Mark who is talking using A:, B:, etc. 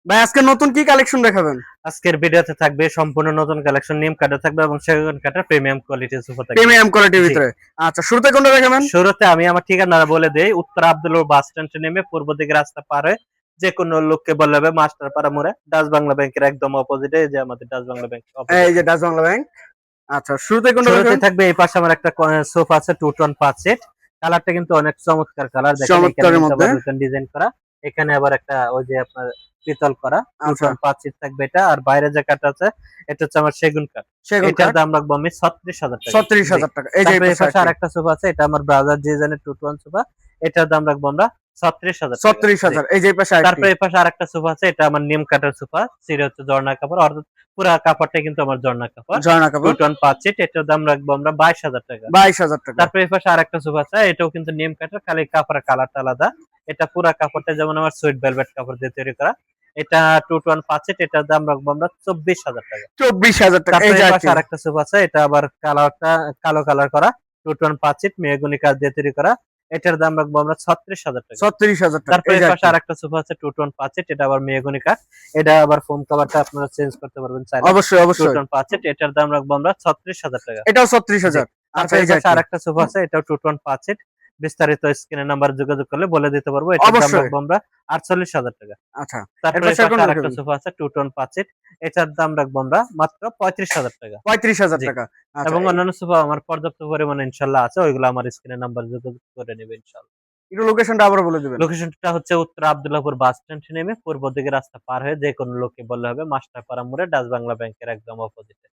A: ভাই আজকে নতুন কি কালেকশন দেখাবেন?
B: আজকের ভিডিওতে থাকবে সম্পূর্ণ নতুন কালেকশন, নিম কাঠের থাকবে এবং সেগুন কাঠের প্রিমিয়াম কোয়ালিটির সোফা থাকবে।
A: প্রিমিয়াম কোয়ালিটির
B: জি,
A: ভিতরে। আচ্ছা, শুরুতে কোনটা দেখাবেন?
B: শুরুতে আমি আমার ঠিকানাটা বলে দেই। উত্তর আব্দুল্লাহ বাস স্ট্যান্ডে নেমে পূর্ব দিকে রাস্তা পার হয়ে যে কোনো লোককে বললে হবে মাস্টারপাড়া মোড়ে ডাচ বাংলা ব্যাংকের একদম অপোজিটে, যে আমাদের ডাচ বাংলা ব্যাংক
A: এই
B: অপোজিটে।
A: যে ডাচ বাংলা ব্যাংক। আচ্ছা, শুরুতে কোনটা
B: শুরুতে
A: দেখাবেন?
B: থাকবে এই পাশে আমার একটা সোফা আছে 2 টোন 5 সিট। কালারটা কিন্তু অনেক চমৎকার কালার, দেখেন এখানে
A: চমৎকারের
B: কিন্তু
A: মধ্যে।
B: আবার রিটার্ন ডিজাইন করা। এখানে আবার একটা ওই যে আপনার পিতল করা 2
A: আচ্ছা,
B: টোন 5 সিট থাকবে এটা। আর বাইরে যে কাঠ আছে এটা হচ্ছে আমার সেগুন কাঠ।
A: সেগুন
B: এটার
A: কাঠ।
B: দাম রাখবো আমি 36,000 টাকা। জি।
A: 36,000 টাকা। এই যে এই
B: তারপরে এই
A: পাশে
B: পাশে
A: আরেকটি।
B: আরেকটা সোফা আছে, এটা আমার ব্রাদার ডিজাইনের 2 টোন সোফা। এটার দাম রাখবো আমরা 36,000 টাকা। জি।
A: 36,000। এই যে এই পাশে আরেকটি।
B: তারপরে এই পাশে আরেকটা সোফা আছে, এটা আমার নিম কাঠের সোফা। সিরে হচ্ছে ঝর্ণা কাপড়, অর্থাৎ পুরা কাপড়টা কিন্তু আমার ঝর্ণা কাপড়।
A: ঝর্ণা
B: 2
A: কাপড়।
B: টোন 5 সিট, এটার দাম রাখবো আমরা 22,000 টাকা।
A: 22,000 টাকা।
B: তারপরে এই পাশে আরেকটা সোফা আছে, এটাও কিন্তু নিম কাঠের, খালি কাপড়ের কালারটা আলাদা। এটা পুরা কাপড়টা যেমন আমার সুইট ভেলভেট কাপড় দিয়ে তৈরি করা। এটা 2 টোন 5 সিট, এটার দাম রাখবো আমরা 24,000 টাকা।
A: 24,000 টাকা। এই
B: তারপরে
A: যে
B: এই পাশে
A: আরেকটি।
B: আরেকটা সোফা আছে, এটা আবার কালারটা কালো কালার করা, 2 টোন 5 সিট মেহগনি কাঠ দিয়ে তৈরি করা। এটার দাম রাখবো আমরা 36,000 টাকা।
A: 36,000 টাকা।
B: তারপরে
A: এই
B: এই
A: যে
B: পাশে
A: আরেকটি।
B: আরেকটা সোফা আছে 2 টোন 5 সিট, এটা আবার মেহগনি কাঠ। এটা আবার ফোম কভারটা আপনারা চেঞ্জ করতে পারবেন চাইলে।
A: অবশ্যই,
B: 2
A: অবশ্যই।
B: টোন 5 সিট, এটার দাম রাখবো আমরা 36,000 টাকা।
A: এটাও
B: জি।
A: 36,000। আচ্ছা,
B: তারপরে
A: এই
B: এই
A: যে
B: পাশে
A: আরেকটি।
B: আরেকটা সোফা আছে, এটাও 2 টোন 5 সিট। বিস্তারিত স্ক্রিনের নাম্বারে যোগাযোগ করলে বলে দিতে পারবো। এটার দাম
A: অবশ্যই।
B: রাখবো আমরা 48,000 টাকা।
A: আচ্ছা, এর
B: তারপরে এই
A: পাশে আর
B: পাশে
A: কোনটা
B: আরেকটা
A: দেখাবেন?
B: সোফা আছে 2 টোন 5 সিট। এটার দাম রাখবো আমরা মাত্র 35,000 টাকা।
A: 35,000
B: জি।
A: টাকা। আচ্ছা,
B: এবং অন্যান্য সোফা আমার পর্যাপ্ত পরিমাণে ইনশাআল্লাহ আছে। ওইগুলো আমার স্ক্রিনের নাম্বারে যোগাযোগ করে নিবে ইনশাআল্লাহ।
A: একটু লোকেশনটা আবারও বলে দিবেন।
B: লোকেশনটা হচ্ছে উত্তর আব্দুল্লাহপুর বাস স্ট্যান্ড নেমে পূর্ব দিকে রাস্তা পার হয়ে যে কোনো লোককে বললে হবে মাস্টারপাড়া মোড়ে ডাচ বাংলা ব্যাংকের একদম অপোজিটে।